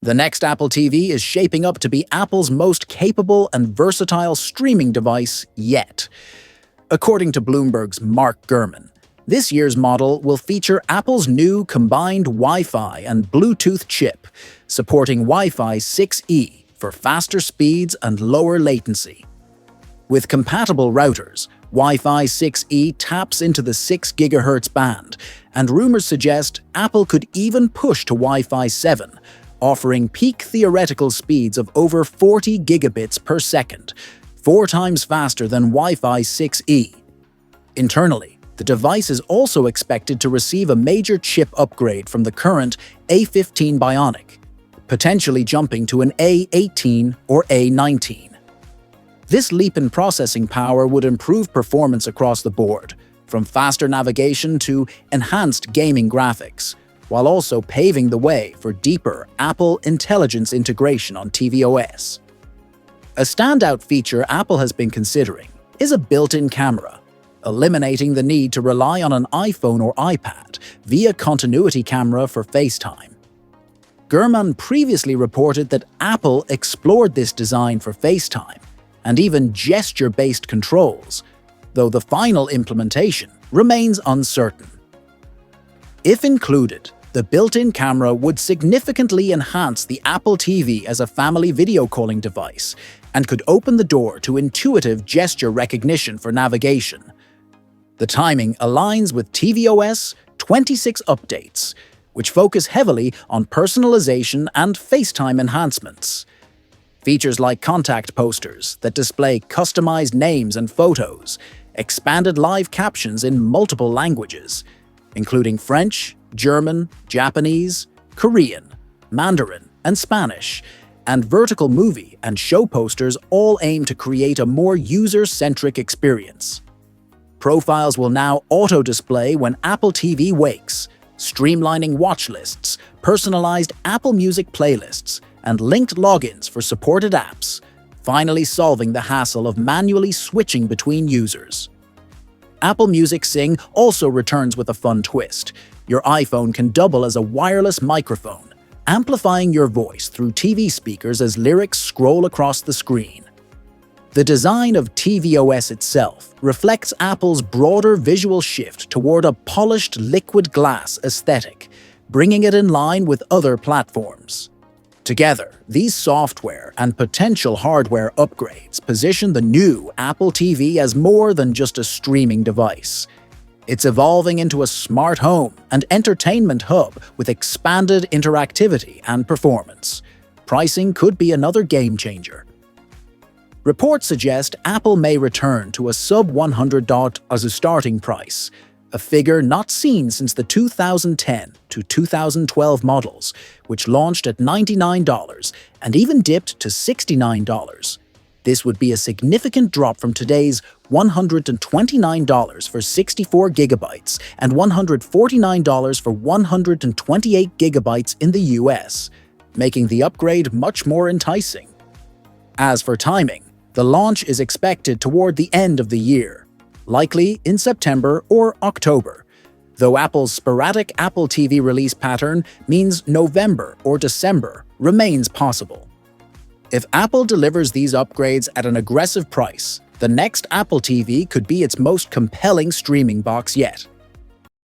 The next Apple TV is shaping up to be Apple's most capable and versatile streaming device yet. According to Bloomberg's Mark Gurman, this year's model will feature Apple's new combined Wi-Fi and Bluetooth chip, supporting Wi-Fi 6E for faster speeds and lower latency. With compatible routers, Wi-Fi 6E taps into the 6 GHz band, and rumors suggest Apple could even push to Wi-Fi 7, offering peak theoretical speeds of over 40 gigabits per second, 4 times faster than Wi-Fi 6E. Internally, the device is also expected to receive a major chip upgrade from the current A15 Bionic, potentially jumping to an A18 or A19. This leap in processing power would improve performance across the board, from faster navigation to enhanced gaming graphics, while also paving the way for deeper Apple Intelligence integration on tvOS. A standout feature Apple has been considering is a built-in camera, eliminating the need to rely on an iPhone or iPad via continuity camera for FaceTime. Gurman previously reported that Apple explored this design for FaceTime and even gesture-based controls, though the final implementation remains uncertain. If included, the built-in camera would significantly enhance the Apple TV as a family video calling device and could open the door to intuitive gesture recognition for navigation. The timing aligns with tvOS 26 updates, which focus heavily on personalization and FaceTime enhancements. Features like contact posters that display customized names and photos, expanded live captions in multiple languages, including French, German, Japanese, Korean, Mandarin, and Spanish, and vertical movie and show posters all aim to create a more user-centric experience. Profiles will now auto-display when Apple TV wakes, streamlining watch lists, personalized Apple Music playlists, and linked logins for supported apps, finally solving the hassle of manually switching between users. Apple Music Sing also returns with a fun twist. Your iPhone can double as a wireless microphone, amplifying your voice through TV speakers as lyrics scroll across the screen. The design of tvOS itself reflects Apple's broader visual shift toward a polished liquid glass aesthetic, bringing it in line with other platforms. Together, these software and potential hardware upgrades position the new Apple TV as more than just a streaming device. It's evolving into a smart home and entertainment hub with expanded interactivity and performance. Pricing could be another game-changer. Reports suggest Apple may return to a sub-$100 as a starting price, a figure not seen since the 2010 to 2012 models, which launched at $99 and even dipped to $69. This would be a significant drop from today's $129 for 64 gigabytes and $149 for 128 gigabytes in the US, making the upgrade much more enticing. As for timing, the launch is expected toward the end of the year, likely in September or October, though Apple's sporadic Apple TV release pattern means November or December remains possible. If Apple delivers these upgrades at an aggressive price, the next Apple TV could be its most compelling streaming box yet.